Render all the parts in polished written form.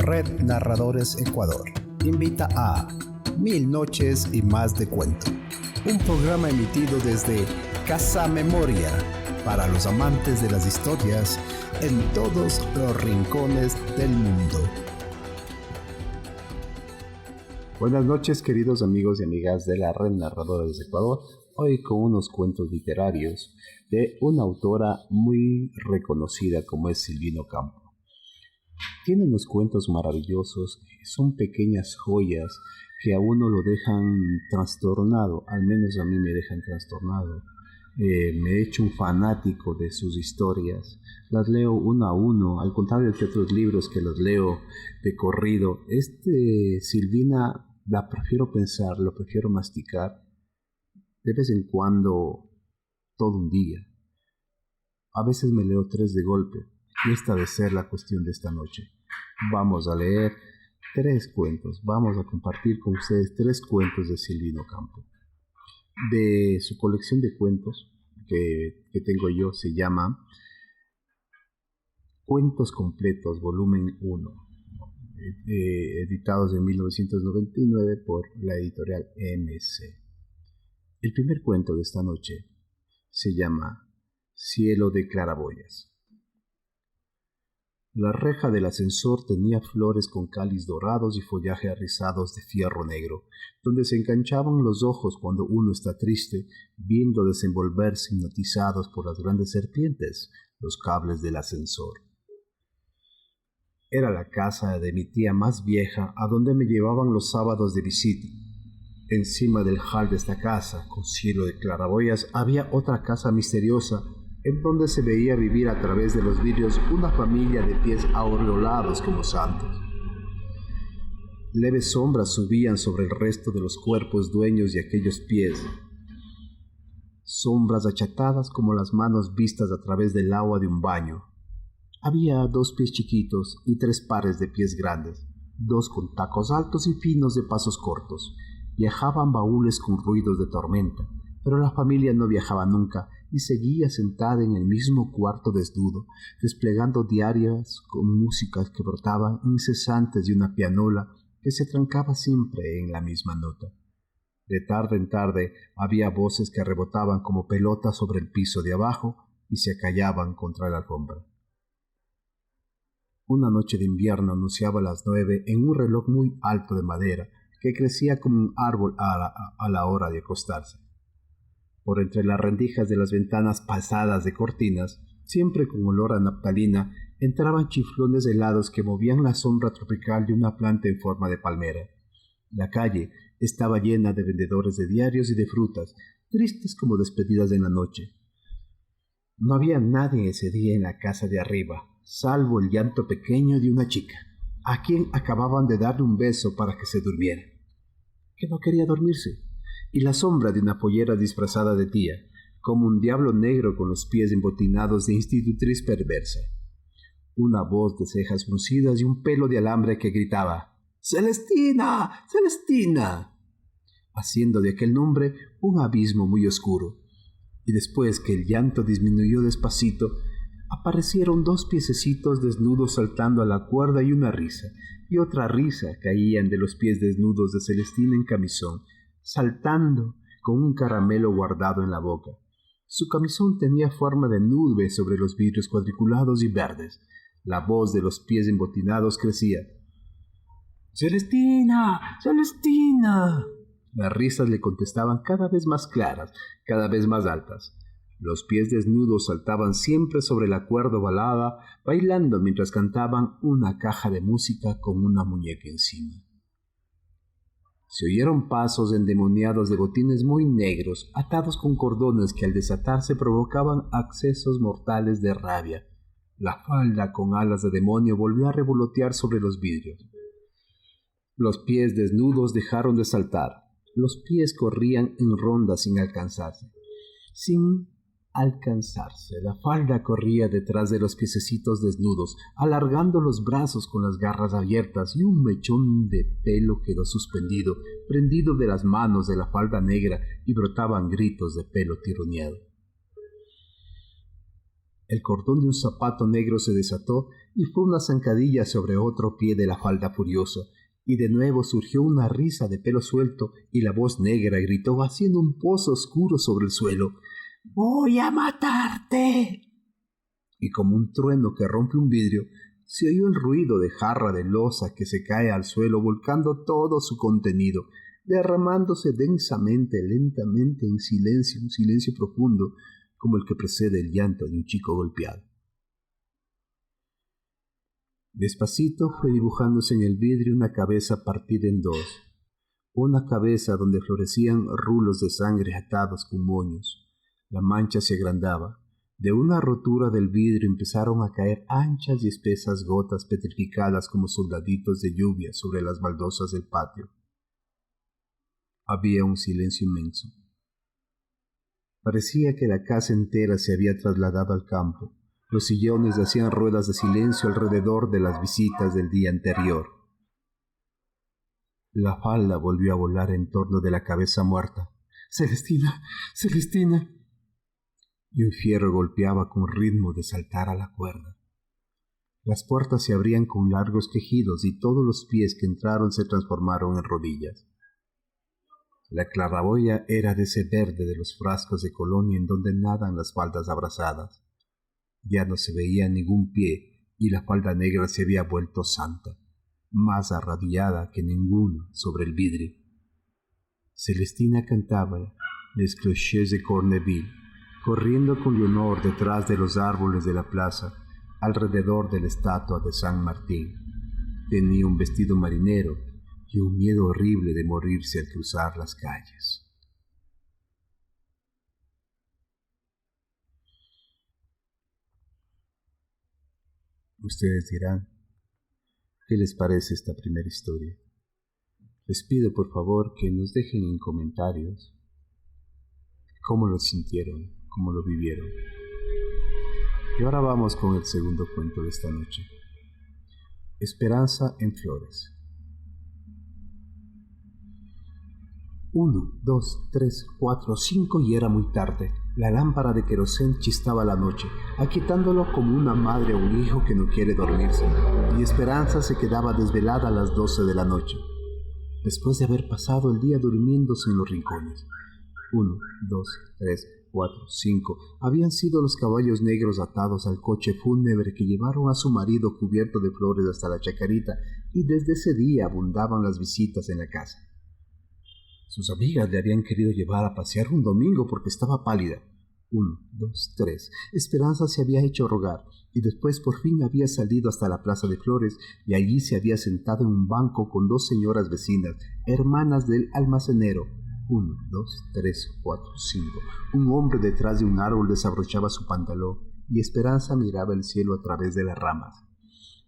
Red Narradores Ecuador invita a Mil Noches y Más de Cuento, un programa emitido desde Casa Memoria para los amantes de las historias en todos los rincones del mundo. Buenas noches, queridos amigos y amigas de la Red Narradores de Ecuador. Hoy con unos cuentos literarios de una autora muy reconocida como es Silvina Ocampo. Tiene unos cuentos maravillosos, son pequeñas joyas que a uno lo dejan trastornado, al menos a mí me dejan trastornado. Me he hecho un fanático de sus historias, las leo uno a uno, al contrario que otros libros que los leo de corrido. Silvina, la prefiero pensar, lo prefiero masticar, de vez en cuando, todo un día. A veces me leo 3 de golpe, y esta debe ser la cuestión de esta noche. Vamos a leer 3 cuentos, vamos a compartir con ustedes 3 cuentos de Silvina Ocampo. De su colección de cuentos que tengo yo, se llama Cuentos Completos, volumen 1, editados en 1999 por la editorial MC. El primer cuento de esta noche se llama Cielo de claraboyas. La reja del ascensor tenía flores con cáliz dorados y follaje rizados de fierro negro, donde se enganchaban los ojos cuando uno está triste, viendo desenvolverse hipnotizados por las grandes serpientes los cables del ascensor. Era la casa de mi tía más vieja, a donde me llevaban los sábados de visita. Encima del hall de esta casa, con cielo de claraboyas, había otra casa misteriosa, en donde se veía vivir a través de los vidrios una familia de pies aureolados como santos. Leves sombras subían sobre el resto de los cuerpos dueños de aquellos pies, sombras achatadas como las manos vistas a través del agua de un baño. Había 2 pies chiquitos y 3 pares de pies grandes, 2 con tacos altos y finos de pasos cortos. Viajaban baúles con ruidos de tormenta, pero la familia no viajaba nunca y seguía sentada en el mismo cuarto desnudo, desplegando diarias con músicas que brotaban incesantes de una pianola que se trancaba siempre en la misma nota. De tarde en tarde había voces que rebotaban como pelotas sobre el piso de abajo y se acallaban contra la alfombra. Una noche de invierno anunciaba las 9 en un reloj muy alto de madera que crecía como un árbol a la hora de acostarse. Por entre las rendijas de las ventanas pasadas de cortinas, siempre con olor a naftalina, entraban chiflones helados que movían la sombra tropical de una planta en forma de palmera. La calle estaba llena de vendedores de diarios y de frutas, tristes como despedidas en la noche. No había nadie ese día en la casa de arriba, salvo el llanto pequeño de una chica, a quien acababan de darle un beso para que se durmiera, que no quería dormirse, y la sombra de una pollera disfrazada de tía, como un diablo negro con los pies embotinados de institutriz perversa. Una voz de cejas fruncidas y un pelo de alambre que gritaba «¡Celestina! ¡Celestina!», haciendo de aquel nombre un abismo muy oscuro. Y después que el llanto disminuyó despacito, aparecieron 2 piececitos desnudos saltando a la cuerda y una risa, y otra risa caían de los pies desnudos de Celestina en camisón, saltando con un caramelo guardado en la boca. Su camisón tenía forma de nube sobre los vidrios cuadriculados y verdes. La voz de los pies embotinados crecía. «¡Celestina! ¡Celestina!». Las risas le contestaban cada vez más claras, cada vez más altas. Los pies desnudos saltaban siempre sobre la cuerda ovalada, bailando mientras cantaban una caja de música con una muñeca encima. Se oyeron pasos endemoniados de botines muy negros, atados con cordones que al desatarse provocaban accesos mortales de rabia. La falda con alas de demonio volvió a revolotear sobre los vidrios. Los pies desnudos dejaron de saltar. Los pies corrían en ronda sin alcanzarse. La falda corría detrás de los piececitos desnudos, alargando los brazos con las garras abiertas, y un mechón de pelo quedó suspendido, prendido de las manos de la falda negra, y brotaban gritos de pelo tironeado. El cordón de un zapato negro se desató y fue una zancadilla sobre otro pie de la falda furioso, y de nuevo surgió una risa de pelo suelto y la voz negra gritó haciendo un pozo oscuro sobre el suelo: «¡Voy a matarte!». Y como un trueno que rompe un vidrio, se oyó el ruido de jarra de loza que se cae al suelo volcando todo su contenido, derramándose densamente, lentamente, en silencio, un silencio profundo, como el que precede el llanto de un chico golpeado. Despacito fue dibujándose en el vidrio una cabeza partida en dos, una cabeza donde florecían rulos de sangre atados con moños. La mancha se agrandaba. De una rotura del vidrio empezaron a caer anchas y espesas gotas petrificadas como soldaditos de lluvia sobre las baldosas del patio. Había un silencio inmenso. Parecía que la casa entera se había trasladado al campo. Los sillones hacían ruedas de silencio alrededor de las visitas del día anterior. La falda volvió a volar en torno de la cabeza muerta. «¡Celestina! ¡Celestina!». Y un fierro golpeaba con ritmo de saltar a la cuerda. Las puertas se abrían con largos quejidos y todos los pies que entraron se transformaron en rodillas. La claraboya era de ese verde de los frascos de colonia en donde nadan las faldas abrasadas. Ya no se veía ningún pie y la falda negra se había vuelto santa, más arrodillada que ninguna sobre el vidrio. Celestina cantaba Les Clochers de Corneville, corriendo con Leonor detrás de los árboles de la plaza, alrededor de la estatua de San Martín. Tenía un vestido marinero y un miedo horrible de morirse al cruzar las calles. Ustedes dirán, ¿qué les parece esta primera historia? Les pido por favor que nos dejen en comentarios cómo lo sintieron, cómo lo vivieron. Y ahora vamos con el segundo cuento de esta noche. Esperanza en Flores. 1, 2, 3, 4, 5 y era muy tarde. La lámpara de querosén chistaba la noche, aquietándolo como una madre a un hijo que no quiere dormirse, y Esperanza se quedaba desvelada a las 12 de la noche, después de haber pasado el día durmiéndose en los rincones. 1, 2, 3, 4, 5. Habían sido los caballos negros atados al coche fúnebre que llevaron a su marido cubierto de flores hasta la chacarita, y desde ese día abundaban las visitas en la casa. Sus amigas le habían querido llevar a pasear un domingo porque estaba pálida. 1, 2, 3. Esperanza se había hecho rogar, y después por fin había salido hasta la plaza de Flores, y allí se había sentado en un banco con 2 señoras vecinas, hermanas del almacenero. 1, 2, 3, 4, 5. Un hombre detrás de un árbol desabrochaba su pantalón, y Esperanza miraba el cielo a través de las ramas.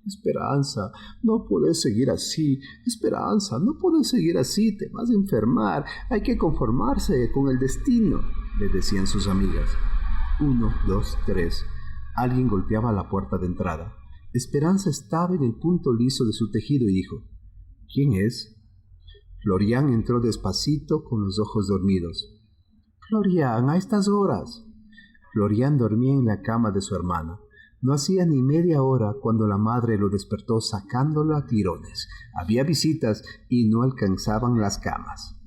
«Esperanza, no puedes seguir así. Esperanza, no puedes seguir así. Te vas a enfermar. Hay que conformarse con el destino», le decían sus amigas. 1, 2, 3. Alguien golpeaba la puerta de entrada. Esperanza estaba en el punto liso de su tejido y dijo: «¿Quién es?». Florián entró despacito con los ojos dormidos. «Florián, a estas horas». Florián dormía en la cama de su hermana. No hacía ni media hora cuando la madre lo despertó sacándolo a tirones. Había visitas y no alcanzaban las camas.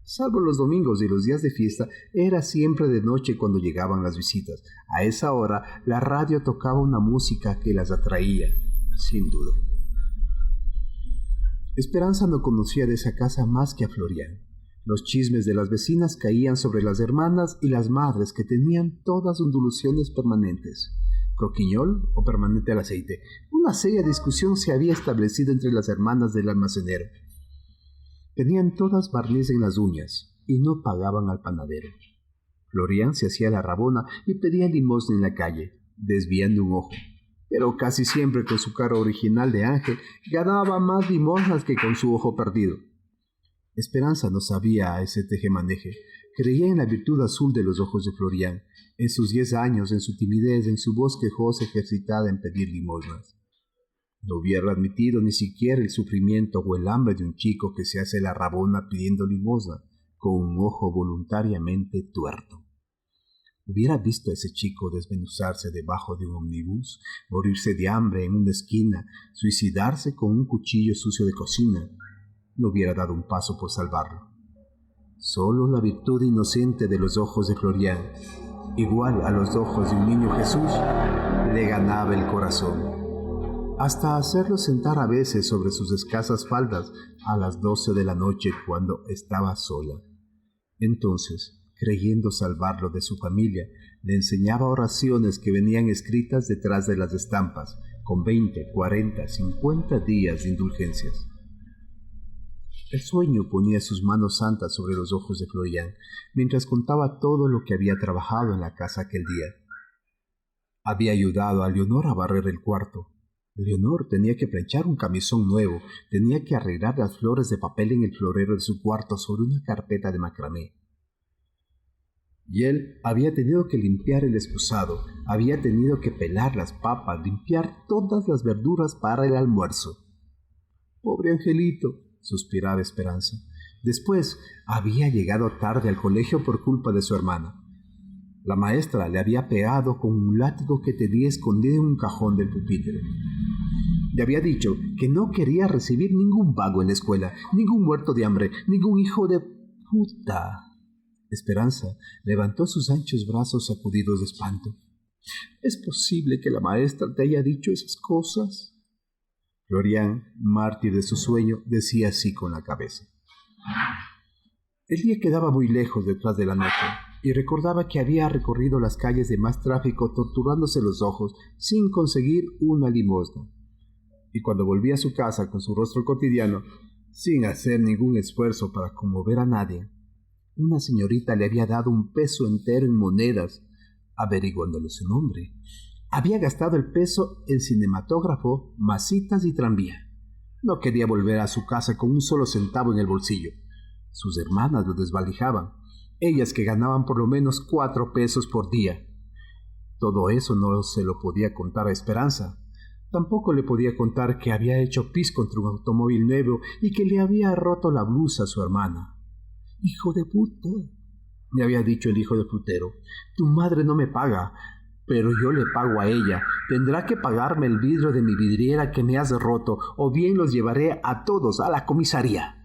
Salvo los domingos y los días de fiesta, era siempre de noche cuando llegaban las visitas. A esa hora la radio tocaba una música que las atraía, sin duda. Esperanza no conocía de esa casa más que a Florián. Los chismes de las vecinas caían sobre las hermanas y las madres que tenían todas ondulaciones permanentes. ¿Croquiñol o permanente al aceite? Una seria discusión se había establecido entre las hermanas del almacenero. Tenían todas barniz en las uñas y no pagaban al panadero. Florián se hacía la rabona y pedía limosna en la calle, desviando un ojo. Pero casi siempre con su cara original de ángel ganaba más limosnas que con su ojo perdido. Esperanza no sabía ese tejemaneje. Creía en la virtud azul de los ojos de Florián, en sus 10 años, en su timidez, en su voz quejosa ejercitada en pedir limosnas. No hubiera admitido ni siquiera el sufrimiento o el hambre de un chico que se hace la rabona pidiendo limosna, con un ojo voluntariamente tuerto. Hubiera visto a ese chico desmenuzarse debajo de un omnibus, morirse de hambre en una esquina, suicidarse con un cuchillo sucio de cocina. No hubiera dado un paso por salvarlo. Solo la virtud inocente de los ojos de Florian, igual a los ojos de un niño Jesús, le ganaba el corazón, hasta hacerlo sentar a veces sobre sus escasas faldas a las 12 de la noche cuando estaba sola. Entonces, creyendo salvarlo de su familia, le enseñaba oraciones que venían escritas detrás de las estampas, con 20, 40, 50 días de indulgencias. El sueño ponía sus manos santas sobre los ojos de Florian, mientras contaba todo lo que había trabajado en la casa aquel día. Había ayudado a Leonor a barrer el cuarto. Leonor tenía que planchar un camisón nuevo, tenía que arreglar las flores de papel en el florero de su cuarto sobre una carpeta de macramé. Y él había tenido que limpiar el excusado, había tenido que pelar las papas, limpiar todas las verduras para el almuerzo. «Pobre angelito», suspiraba Esperanza. Después, había llegado tarde al colegio por culpa de su hermana. La maestra le había pegado con un látigo que tenía escondido en un cajón del pupitre. Le había dicho que no quería recibir ningún vago en la escuela, ningún muerto de hambre, ningún hijo de puta. Esperanza levantó sus anchos brazos sacudidos de espanto. ¿Es posible que la maestra te haya dicho esas cosas? Florian, mártir de su sueño, decía así con la cabeza. El día quedaba muy lejos detrás de la noche, y recordaba que había recorrido las calles de más tráfico torturándose los ojos sin conseguir una limosna. Y cuando volvía a su casa con su rostro cotidiano, sin hacer ningún esfuerzo para conmover a nadie, una señorita le había dado un peso entero en monedas, averiguándole su nombre. Había gastado el peso en cinematógrafo, masitas y tranvía. No quería volver a su casa con un solo centavo en el bolsillo. Sus hermanas lo desvalijaban, ellas que ganaban por lo menos 4 pesos por día. Todo eso no se lo podía contar a Esperanza. Tampoco le podía contar que había hecho pis contra un automóvil nuevo y que le había roto la blusa a su hermana. «Hijo de puta», le había dicho el hijo del frutero, «tu madre no me paga, pero yo le pago a ella. Tendrá que pagarme el vidrio de mi vidriera que me has roto, o bien los llevaré a todos a la comisaría».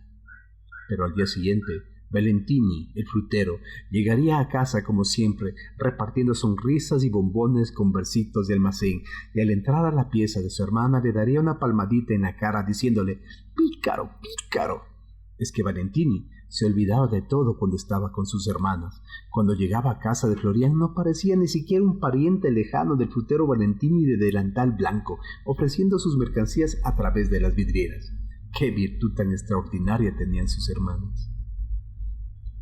Pero al día siguiente, Valentini, el frutero, llegaría a casa como siempre, repartiendo sonrisas y bombones con versitos de almacén, y al entrar a la pieza de su hermana le daría una palmadita en la cara diciéndole «¡Pícaro, pícaro!». Es que Valentini se olvidaba de todo cuando estaba con sus hermanas. Cuando llegaba a casa de Florian no parecía ni siquiera un pariente lejano del frutero Valentini de delantal blanco, ofreciendo sus mercancías a través de las vidrieras. ¡Qué virtud tan extraordinaria tenían sus hermanas!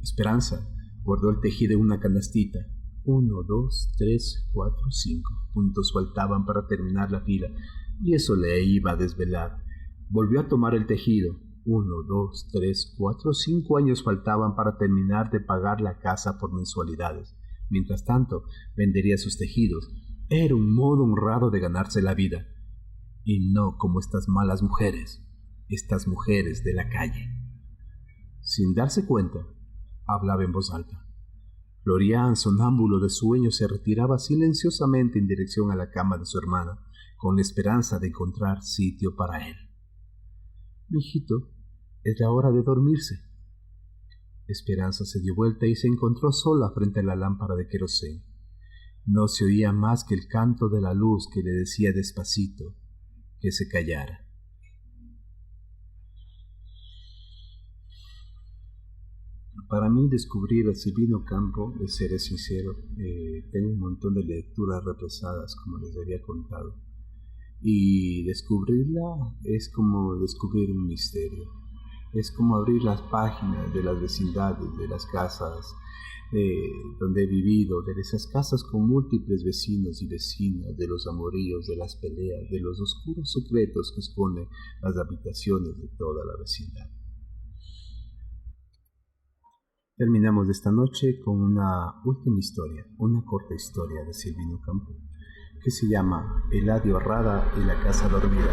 Esperanza guardó el tejido en una canastita. 1, 2, 3, 4, 5 puntos faltaban para terminar la fila, y eso le iba a desvelar. Volvió a tomar el tejido. 1, 2, 3, 4, 5 años faltaban para terminar de pagar la casa por mensualidades. Mientras tanto, vendería sus tejidos. Era un modo honrado de ganarse la vida. Y no como estas malas mujeres, estas mujeres de la calle. Sin darse cuenta, hablaba en voz alta. Florian, sonámbulo de sueño, se retiraba silenciosamente en dirección a la cama de su hermana, con la esperanza de encontrar sitio para él. «Mijito, es la hora de dormirse». Esperanza se dio vuelta y se encontró sola frente a la lámpara de querosén. No se oía más que el canto de la luz que le decía despacito que se callara. Para mí descubrir a Silvino Campo, de seré sincero, tengo un montón de lecturas represadas, como les había contado. Y descubrirla es como descubrir un misterio. Es como abrir las páginas de las vecindades, de las casas donde he vivido, de esas casas con múltiples vecinos y vecinas, de los amoríos, de las peleas, de los oscuros secretos que esconden las habitaciones de toda la vecindad. Terminamos esta noche con una última historia, una corta historia de Silvino Campo, que se llama Eladio Rada y la casa dormida.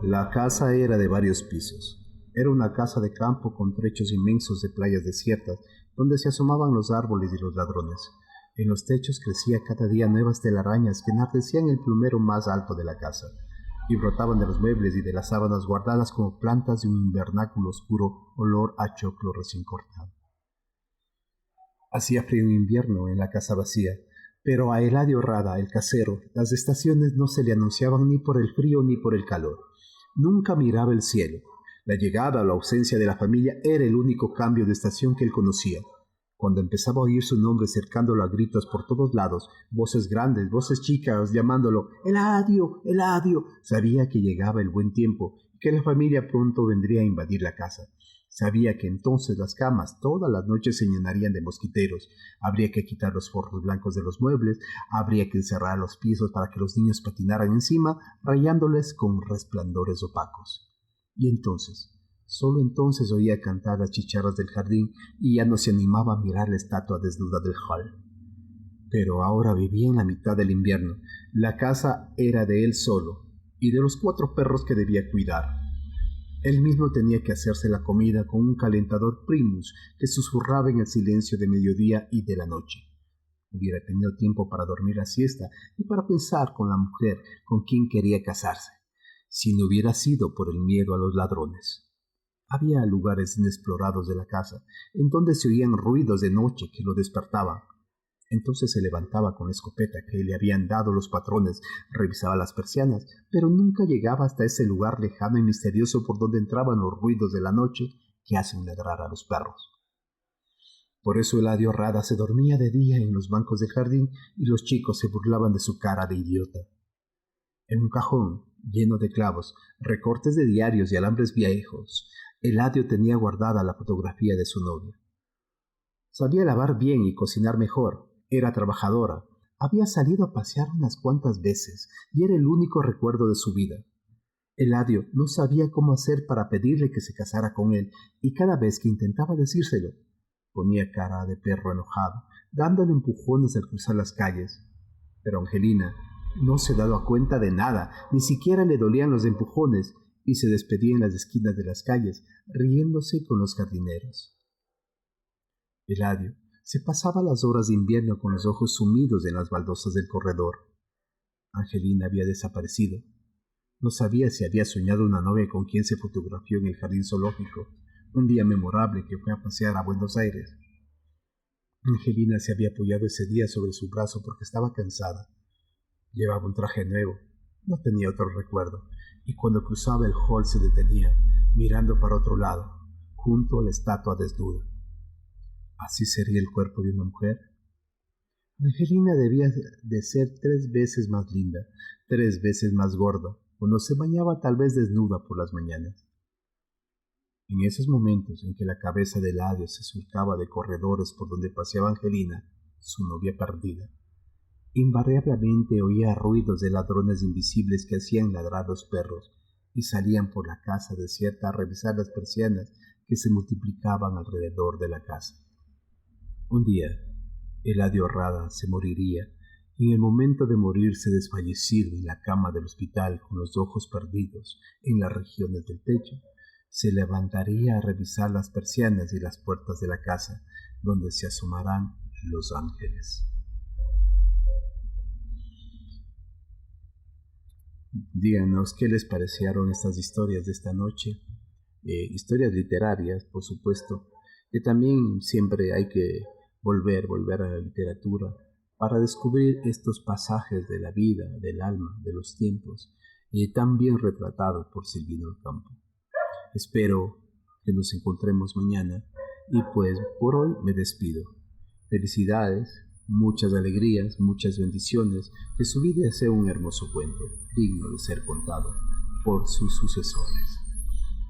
La casa era de varios pisos. Era una casa de campo con trechos inmensos de playas desiertas donde se asomaban los árboles y los ladrones. En los techos crecía cada día nuevas telarañas que enardecían el plumero más alto de la casa, y brotaban de los muebles y de las sábanas guardadas como plantas de un invernáculo oscuro olor a choclo recién cortado. Hacía frío en invierno en la casa vacía, pero a Eladio Rada, el casero, las estaciones no se le anunciaban ni por el frío ni por el calor. Nunca miraba el cielo. La llegada o la ausencia de la familia era el único cambio de estación que él conocía. Cuando empezaba a oír su nombre cercándolo a gritos por todos lados, voces grandes, voces chicas, llamándolo «Eladio, Eladio», sabía que llegaba el buen tiempo y que la familia pronto vendría a invadir la casa. Sabía que entonces las camas todas las noches se llenarían de mosquiteros, habría que quitar los forros blancos de los muebles, habría que encerrar los pisos para que los niños patinaran encima, rayándoles con resplandores opacos. Y entonces, solo entonces oía cantar las chicharras del jardín y ya no se animaba a mirar la estatua desnuda del hall. Pero ahora vivía en la mitad del invierno. La casa era de él solo y de los 4 perros que debía cuidar. Él mismo tenía que hacerse la comida con un calentador Primus que susurraba en el silencio de mediodía y de la noche. Hubiera tenido tiempo para dormir la siesta y para pensar con la mujer con quien quería casarse, si no hubiera sido por el miedo a los ladrones. Había lugares inexplorados de la casa, en donde se oían ruidos de noche que lo despertaban. Entonces se levantaba con la escopeta que le habían dado los patrones, revisaba las persianas, pero nunca llegaba hasta ese lugar lejano y misterioso por donde entraban los ruidos de la noche que hacen ladrar a los perros. Por eso Eladio Rada se dormía de día en los bancos del jardín y los chicos se burlaban de su cara de idiota. En un cajón lleno de clavos, recortes de diarios y alambres viejos, Eladio tenía guardada la fotografía de su novia. Sabía lavar bien y cocinar mejor. Era trabajadora, había salido a pasear unas cuantas veces y era el único recuerdo de su vida. Eladio no sabía cómo hacer para pedirle que se casara con él y cada vez que intentaba decírselo, ponía cara de perro enojado, dándole empujones al cruzar las calles. Pero Angelina no se daba cuenta de nada, ni siquiera le dolían los empujones y se despedía en las esquinas de las calles, riéndose con los jardineros. Eladio se pasaba las horas de invierno con los ojos sumidos en las baldosas del corredor. Angelina había desaparecido. No sabía si había soñado una novia con quien se fotografió en el jardín zoológico, un día memorable que fue a pasear a Buenos Aires. Angelina se había apoyado ese día sobre su brazo porque estaba cansada. Llevaba un traje nuevo, no tenía otro recuerdo, y cuando cruzaba el hall se detenía, mirando para otro lado, junto a la estatua desnuda. ¿Así sería el cuerpo de una mujer? Angelina debía de ser 3 veces más linda, 3 veces más gorda, cuando se bañaba tal vez desnuda por las mañanas. En esos momentos en que la cabeza de Eladio se surcaba de corredores por donde paseaba Angelina, su novia perdida, invariablemente oía ruidos de ladrones invisibles que hacían ladrar los perros y salían por la casa desierta a revisar las persianas que se multiplicaban alrededor de la casa. Un día, Eladio Rada se moriría y en el momento de morirse desfallecido en la cama del hospital con los ojos perdidos en las regiones del techo, se levantaría a revisar las persianas y las puertas de la casa donde se asomarán los ángeles. Díganos qué les parecieron estas historias de esta noche, historias literarias, por supuesto, que también siempre hay que volver a la literatura para descubrir estos pasajes de la vida, del alma, de los tiempos, tan bien retratados por Silvino Ocampo. Espero que nos encontremos mañana y pues por hoy me despido. Felicidades, muchas alegrías, muchas bendiciones, que su vida sea un hermoso cuento, digno de ser contado por sus sucesores.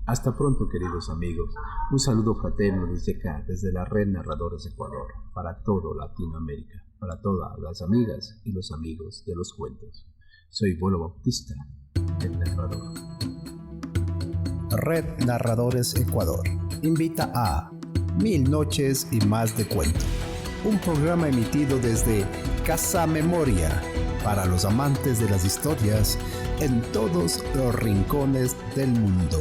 Hasta pronto, queridos amigos. Un saludo fraterno desde acá, desde la Red Narradores Ecuador, para todo Latinoamérica, para todas las amigas y los amigos de los cuentos. Soy Bolo Bautista, el narrador. Red Narradores Ecuador invita a 1000 noches y más de cuento, un programa emitido desde Casa Memoria para los amantes de las historias en todos los rincones del mundo.